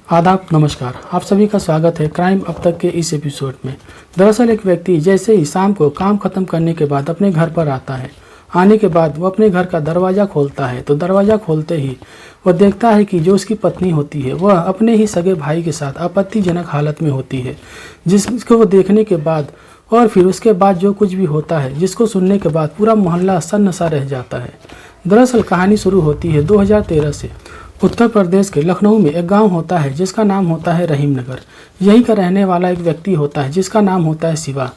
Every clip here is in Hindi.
आदाब नमस्कार। आप सभी का स्वागत है क्राइम अब तक के इस एपिसोड में। दरअसल एक व्यक्ति जैसे ही शाम को काम खत्म करने के बाद अपने घर पर आता है, आने के बाद वो अपने घर का दरवाज़ा खोलता है तो दरवाज़ा खोलते ही वह देखता है कि जो उसकी पत्नी होती है वह अपने ही सगे भाई के साथ आपत्तिजनक हालत में होती है, जिसको वो देखने के बाद और फिर उसके बाद जो कुछ भी होता है जिसको सुनने के बाद पूरा मोहल्ला सन्नसा रह जाता है। दरअसल कहानी शुरू होती है 2013 से। उत्तर प्रदेश के लखनऊ में एक गांव होता है जिसका नाम होता है रहीम नगर। यहीं का रहने वाला एक व्यक्ति होता है जिसका नाम होता है शिवा।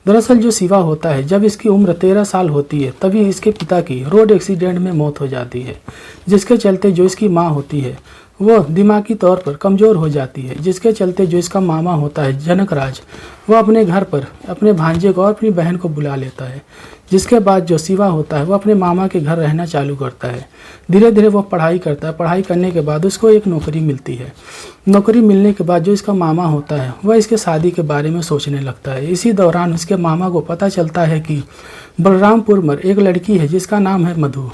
दरअसल जो शिवा होता है, जब इसकी उम्र 13 साल होती है तभी इसके पिता की रोड एक्सीडेंट में मौत हो जाती है, जिसके चलते जो इसकी माँ होती है वह दिमागी तौर पर कमज़ोर हो जाती है, जिसके चलते जो इसका मामा होता है जनक राज, वह अपने घर पर अपने भांजे को और अपनी बहन को बुला लेता है। जिसके बाद जो शिवा होता है वह अपने मामा के घर रहना चालू करता है। धीरे धीरे वह पढ़ाई करता है। पढ़ाई करने के बाद उसको एक नौकरी मिलती है। नौकरी मिलने के बाद जो इसका मामा होता है वह इसके शादी के बारे में सोचने लगता है। इसी दौरान उसके मामा को पता चलता है कि बलरामपुर में एक लड़की है जिसका नाम है मधु।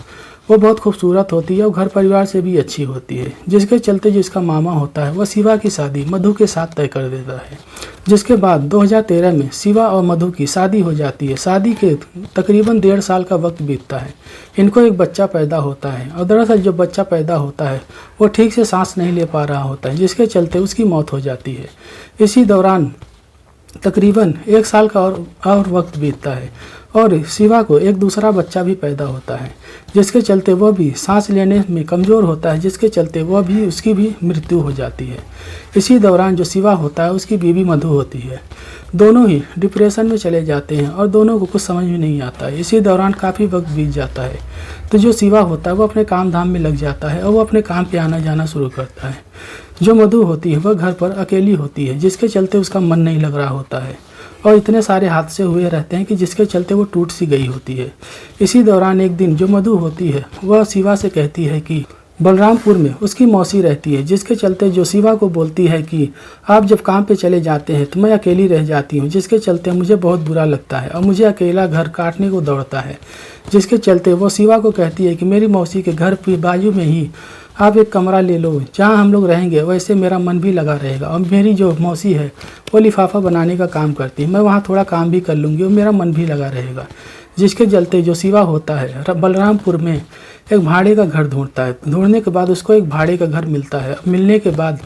वो बहुत खूबसूरत होती है और घर परिवार से भी अच्छी होती है, जिसके चलते जो इसका मामा होता है वह शिवा की शादी मधु के साथ तय कर देता है। जिसके बाद 2013 में शिवा और मधु की शादी हो जाती है। शादी के तकरीबन 1.5 साल का वक्त बीतता है। इनको एक बच्चा पैदा होता है और दरअसल जो बच्चा पैदा होता है वो ठीक से सांस नहीं ले पा रहा होता है, जिसके चलते उसकी मौत हो जाती है। इसी दौरान तकरीबन 1 साल का और वक्त बीतता है और शिवा को एक दूसरा बच्चा भी पैदा होता है, जिसके चलते वह भी सांस लेने में कमज़ोर होता है, जिसके चलते उसकी भी मृत्यु हो जाती है। इसी दौरान जो शिवा होता है उसकी बीवी मधु होती है। दोनों ही डिप्रेशन में चले जाते हैं और दोनों को कुछ समझ में नहीं आता है। इसी दौरान काफ़ी वक्त बीत जाता है तो जो शिवा होता है वो अपने काम धाम में लग जाता है और वो अपने काम पे आना जाना शुरू करता है। जो मधु होती है वह घर पर अकेली होती है, जिसके चलते उसका मन नहीं लग रहा होता है और इतने सारे हादसे हुए रहते हैं कि जिसके चलते वो टूट सी गई होती है। इसी दौरान एक दिन जो मधु होती है वह शिवा से कहती है कि बलरामपुर में उसकी मौसी रहती है, जिसके चलते जो शिवा को बोलती है कि आप जब काम पे चले जाते हैं तो मैं अकेली रह जाती हूँ, जिसके चलते मुझे बहुत बुरा लगता है और मुझे अकेला घर काटने को दौड़ता है। जिसके चलते वो शिवा को कहती है कि मेरी मौसी के घर के बाजू में ही आप एक कमरा ले लो, जहाँ हम लोग रहेंगे वैसे मेरा मन भी लगा रहेगा और मेरी जो मौसी है वो लिफाफा बनाने का काम करती है, मैं वहाँ थोड़ा काम भी कर लूँगी और मेरा मन भी लगा रहेगा। जिसके चलते जो शिवा होता है बलरामपुर में एक भाड़े का घर ढूंढता है। ढूंढने के बाद उसको एक भाड़े का घर मिलता है। मिलने के बाद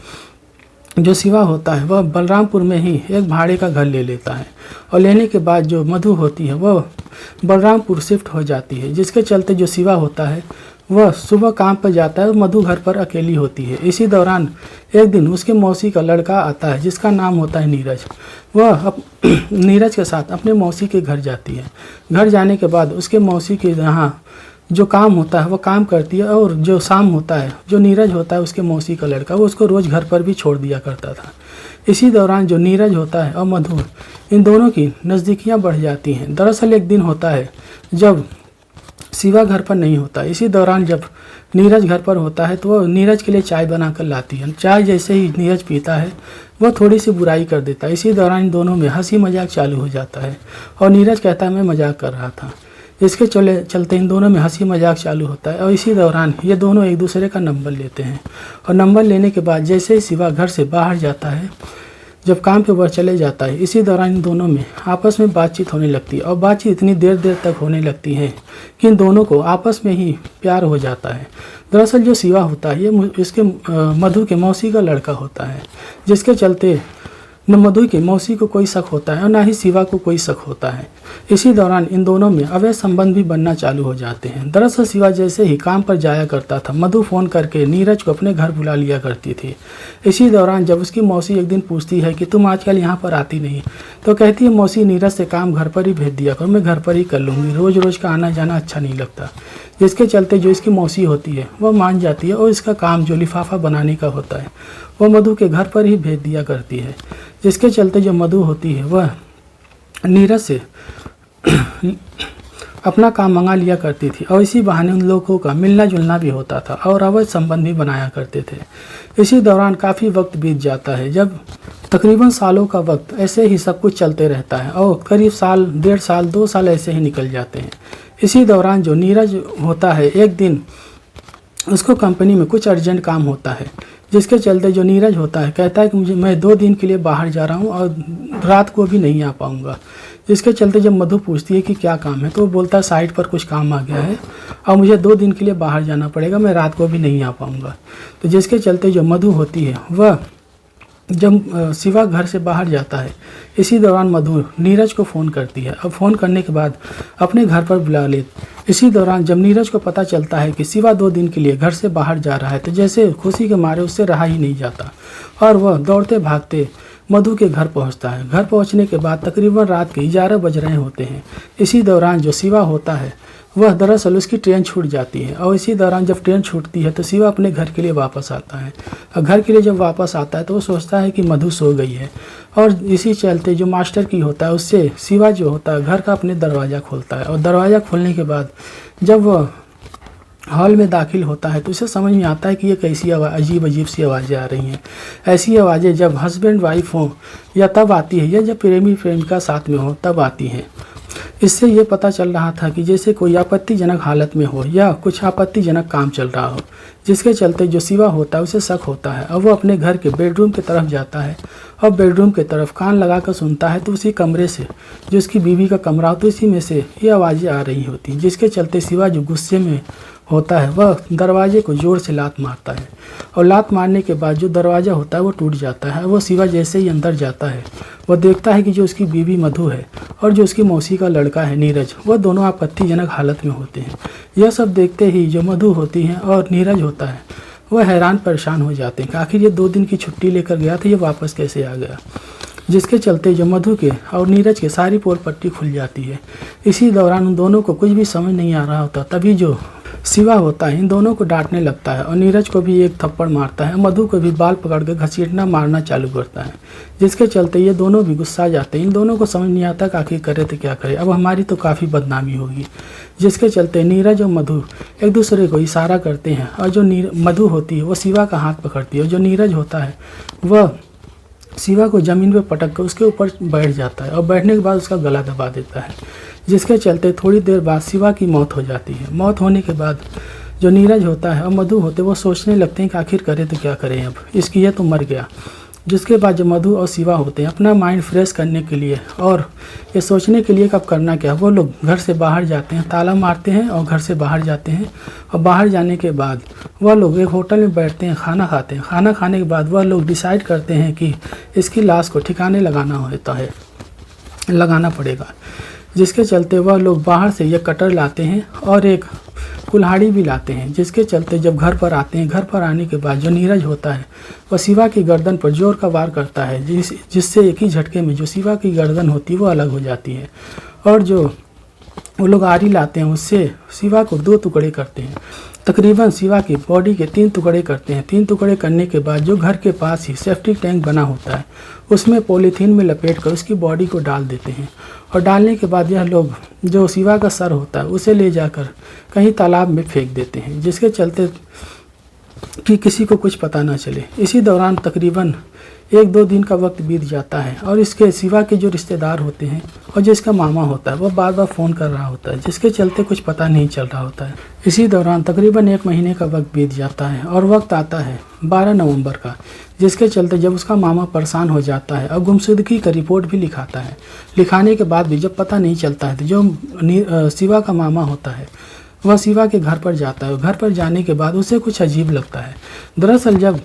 जो शिवा होता है वह बलरामपुर में ही एक भाड़े का घर ले लेता है और लेने के बाद जो मधु होती है वह बलरामपुर शिफ्ट हो जाती है। जिसके चलते जो शिवा होता है वह सुबह काम पर जाता है और मधु घर पर अकेली होती है। इसी दौरान एक दिन उसके मौसी का लड़का आता है जिसका नाम होता है नीरज। वह नीरज के साथ अपने मौसी के घर जाती है। घर जाने के बाद उसके मौसी के यहाँ जो काम होता है वो काम करती है और जो शाम होता है जो नीरज होता है उसके मौसी का लड़का वो उसको रोज़ घर पर भी छोड़ दिया करता था। इसी दौरान जो नीरज होता है और मधु, इन दोनों की नज़दीकियाँ बढ़ जाती हैं। दरअसल एक दिन होता है जब शिवा घर पर नहीं होता। इसी दौरान जब नीरज घर पर होता है तो वो नीरज के लिए चाय बना कर लाती है। चाय जैसे ही नीरज पीता है वह थोड़ी सी बुराई कर देता है। इसी दौरान इन दोनों में हंसी मजाक चालू हो जाता है और नीरज कहता है मैं मजाक कर रहा था। इसके चलते इन दोनों में हंसी मजाक चालू होता है और इसी दौरान ये दोनों एक दूसरे का नंबर लेते हैं और नंबर लेने के बाद जैसे ही शिवा घर से बाहर जाता है, जब काम पे वह चले जाता है, इसी दौरान इन दोनों में आपस में बातचीत होने लगती है और बातचीत इतनी देर तक होने लगती है कि इन दोनों को आपस में ही प्यार हो जाता है। दरअसल जो शिवा होता है ये इसके मधु के मौसी का लड़का होता है, जिसके चलते न मधु की मौसी को कोई शक होता है और ना ही शिवा को कोई शक होता है। इसी दौरान इन दोनों में अवैध संबंध भी बनना चालू हो जाते हैं। दरअसल शिवा जैसे ही काम पर जाया करता था, मधु फ़ोन करके नीरज को अपने घर बुला लिया करती थी। इसी दौरान जब उसकी मौसी एक दिन पूछती है कि तुम आजकल यहाँ पर आती नहीं, तो कहती है मौसी नीरज से काम घर पर ही भेज दिया करो, मैं घर पर ही कर लूँगी, रोज़ रोज़ का आना जाना अच्छा नहीं लगता। जिसके चलते जो इसकी मौसी होती है वह मान जाती है और इसका काम जो लिफाफा बनाने का होता है वह मधु के घर पर ही भेज दिया करती है। जिसके चलते जो मधु होती है वह नीरज से अपना काम मंगा लिया करती थी और इसी बहाने उन लोगों का मिलना जुलना भी होता था और अवैध संबंध भी बनाया करते थे। इसी दौरान काफ़ी वक्त बीत जाता है, जब तकरीबन सालों का वक्त ऐसे ही सब कुछ चलते रहता है और करीब साल, 1.5 साल, 2 साल ऐसे ही निकल जाते हैं। इसी दौरान जो नीरज होता है एक दिन उसको कंपनी में कुछ अर्जेंट काम होता है, जिसके चलते जो नीरज होता है कहता है कि मैं 2 दिन के लिए बाहर जा रहा हूँ और रात को भी नहीं आ पाऊँगा। जिसके चलते जब मधु पूछती है कि क्या काम है, तो वो बोलता है साइट पर कुछ काम आ गया है और मुझे 2 दिन के लिए बाहर जाना पड़ेगा, मैं रात को भी नहीं आ पाऊँगा। तो जिसके चलते जो मधु होती है वह जब शिवा घर से बाहर जाता है, इसी दौरान मधु नीरज को फ़ोन करती है और फ़ोन करने के बाद अपने घर पर बुला ले। इसी दौरान जब नीरज को पता चलता है कि शिवा 2 दिन के लिए घर से बाहर जा रहा है, तो जैसे खुशी के मारे उससे रहा ही नहीं जाता और वह दौड़ते भागते मधु के घर पहुंचता है। घर पहुंचने के बाद तकरीबन रात के 11 बज रहे होते हैं। इसी दौरान जो शिवा होता है वह दरअसल उसकी ट्रेन छूट जाती है और इसी दौरान जब ट्रेन छूटती है तो शिवा अपने घर के लिए वापस आता है और घर के लिए जब वापस आता है तो वो सोचता है कि मधु सो गई है और इसी चलते जो मास्टर की होता है उससे शिवा जो होता है घर का अपने दरवाज़ा खोलता है और दरवाज़ा खोलने के बाद जब वह हॉल में दाखिल होता है तो उसे समझ में आता है कि ये कैसी अजीब सी आवाज़ें आ रही हैं। ऐसी आवाज़ें जब हस्बैंड वाइफ हो या तब आती है या जब प्रेमी प्रेमिका साथ में हो तब आती हैं। इससे ये पता चल रहा था कि जैसे कोई आपत्तिजनक हालत में हो या कुछ आपत्तिजनक काम चल रहा हो, जिसके चलते जो शिवा होता है उसे शक होता है और वो अपने घर के बेडरूम की तरफ जाता है और बेडरूम की तरफ कान लगाकर सुनता है तो उसी कमरे से जो उसकी बीवी का कमरा होता है उसी में से ये आवाज़ें आ रही होती हैं। जिसके चलते शिवा जो गुस्से में होता है वह दरवाजे को ज़ोर से लात मारता है और लात मारने के बाद जो दरवाज़ा होता है वो टूट जाता है। वो शिवा जैसे ही अंदर जाता है वह देखता है कि जो उसकी बीवी मधु है और जो उसकी मौसी का लड़का है नीरज, वह दोनों आपत्तिजनक हालत में होते हैं। यह सब देखते ही जो मधु होती हैं और नीरज होता है वह हैरान परेशान हो जाते हैं कि आखिर ये 2 दिन की छुट्टी लेकर गया था, ये वापस कैसे आ गया। जिसके चलते जो मधु के और नीरज के सारी पोल पट्टी खुल जाती है। इसी दौरान उन दोनों को कुछ भी समझ नहीं आ रहा होता, तभी जो शिवा होता है इन दोनों को डांटने लगता है और नीरज को भी एक थप्पड़ मारता है, मधु को भी बाल पकड़कर घसीटना मारना चालू करता है। जिसके चलते ये दोनों भी गुस्सा जाते हैं। इन दोनों को समझ नहीं आता कि आखिर करे तो क्या करे, अब हमारी तो काफ़ी बदनामी होगी। जिसके चलते नीरज और मधु एक दूसरे को इशारा करते हैं और जो मधु होती है वो शिवा का हाथ पकड़ती है और जो नीरज होता है वह शिवा को ज़मीन पर पटक कर उसके ऊपर बैठ जाता है और बैठने के बाद उसका गला दबा देता है। जिसके चलते थोड़ी देर बाद शिवा की मौत हो जाती है। मौत होने के बाद जो नीरज होता है और मधु होते वो सोचने लगते हैं कि आखिर करें तो क्या करें, अब इसकी ये तो मर गया। जिसके बाद जो मधु और शिवा होते हैं अपना माइंड फ्रेश करने के लिए और ये सोचने के लिए कि अब करना क्या, वो लोग घर से बाहर जाते हैं, ताला मारते हैं और घर से बाहर जाते हैं। और बाहर जाने के बाद वह लोग एक होटल में बैठते हैं, खाना खाते हैं। खाना खाने के बाद वह लोग डिसाइड करते हैं कि इसकी लाश को ठिकाने लगाना पड़ेगा। जिसके चलते वह लोग बाहर से ये कटर लाते हैं और एक कुल्हाड़ी भी लाते हैं। जिसके चलते जब घर पर आते हैं, घर पर आने के बाद जो नीरज होता है वह शिवा की गर्दन पर जोर का वार करता है, जिससे एक ही झटके में जो शिवा की गर्दन होती है वो अलग हो जाती है। और जो वो लोग आरी लाते हैं उससे शिवा को 2 टुकड़े करते हैं। तकरीबन शिवा की बॉडी के 3 टुकड़े करते हैं। 3 टुकड़े करने के बाद जो घर के पास ही सेफ्टी टैंक बना होता है उसमें पॉलीथीन में लपेट कर उसकी बॉडी को डाल देते हैं। और डालने के बाद यह लोग जो शिवा का सर होता है उसे ले जाकर कहीं तालाब में फेंक देते हैं, जिसके चलते कि किसी को कुछ पता ना चले। इसी दौरान तकरीबन 1-2 दिन का वक्त बीत जाता है और इसके शिवा के जो रिश्तेदार होते हैं और जिसका मामा होता है वह बार बार फ़ोन कर रहा होता है, जिसके चलते कुछ पता नहीं चल रहा होता है। इसी दौरान तकरीबन 1 महीने का वक्त बीत जाता है और वक्त आता है 12 नवंबर का, जिसके चलते जब उसका मामा परेशान हो जाता है और गुमशुदगी का रिपोर्ट भी लिखाता है। लिखाने के बाद भी जब पता नहीं चलता है तो जो शिवा का मामा होता है वह शिवा के घर पर जाता है। घर पर जाने के बाद उसे कुछ अजीब लगता है। दरअसल जब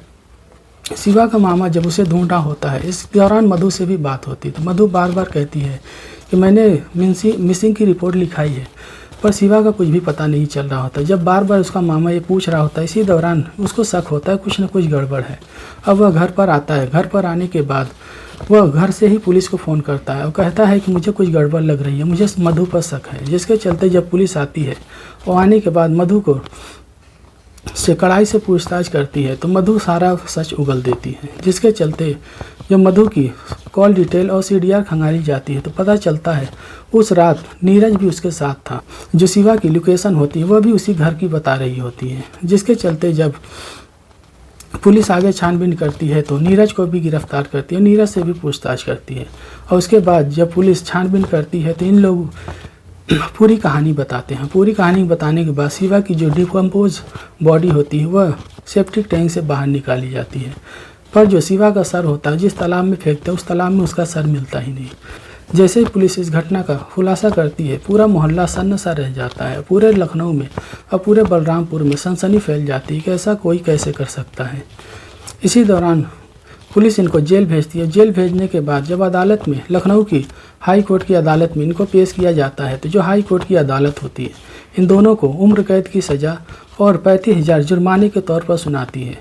शिवा का मामा जब उसे ढूंढ रहा होता है, इस दौरान मधु से भी बात होती है। तो मधु बार बार कहती है कि मैंने मिसिंग की रिपोर्ट लिखाई है, पर शिवा का कुछ भी पता नहीं चल रहा होता। जब बार बार उसका मामा ये पूछ रहा होता है, इसी दौरान उसको शक होता है कुछ न कुछ गड़बड़ है। अब वह घर पर आता है। घर पर आने के बाद वह घर से ही पुलिस को फ़ोन करता है और कहता है कि मुझे कुछ गड़बड़ लग रही है, मुझे मधु पर शक है। जिसके चलते जब पुलिस आती है और आने के बाद मधु को से कड़ाई से पूछताछ करती है तो मधु सारा सच उगल देती है। जिसके चलते जब मधु की कॉल डिटेल और CDR खंगाली जाती है तो पता चलता है उस रात नीरज भी उसके साथ था। जो शिवा की लोकेशन होती है वह भी उसी घर की बता रही होती है। जिसके चलते जब पुलिस आगे छानबीन करती है तो नीरज को भी गिरफ्तार करती है, नीरज से भी पूछताछ करती है। और उसके बाद जब पुलिस छानबीन करती है तो इन लोग पूरी कहानी बताते हैं। पूरी कहानी बताने के बाद शिवा की जो डिकम्पोज बॉडी होती है वह सेप्टिक टैंक से बाहर निकाली जाती है। पर जो शिवा का सर होता है, जिस तालाब में फेंकते हैं उस तालाब में उसका सर मिलता ही नहीं। जैसे ही पुलिस इस घटना का खुलासा करती है, पूरा मोहल्ला सन्नाटा रह जाता है। पूरे लखनऊ में और पूरे बलरामपुर में सनसनी फैल जाती है कि ऐसा कोई कैसे कर सकता है। इसी दौरान पुलिस इनको जेल भेजती है। जेल भेजने के बाद जब अदालत में, लखनऊ की हाई कोर्ट की अदालत में इनको पेश किया जाता है, तो जो हाई कोर्ट की अदालत होती है इन दोनों को उम्र कैद की सज़ा और 35,000 जुर्माने के तौर पर सुनाती है,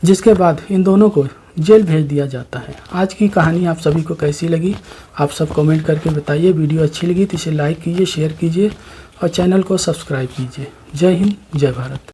जिसके बाद इन दोनों को जेल भेज दिया जाता है। आज की कहानी आप सभी को कैसी लगी, आप सब कमेंट करके बताइए। वीडियो अच्छी लगी तो इसे लाइक कीजिए, शेयर कीजिए और चैनल को सब्सक्राइब कीजिए। जय हिंद, जय भारत।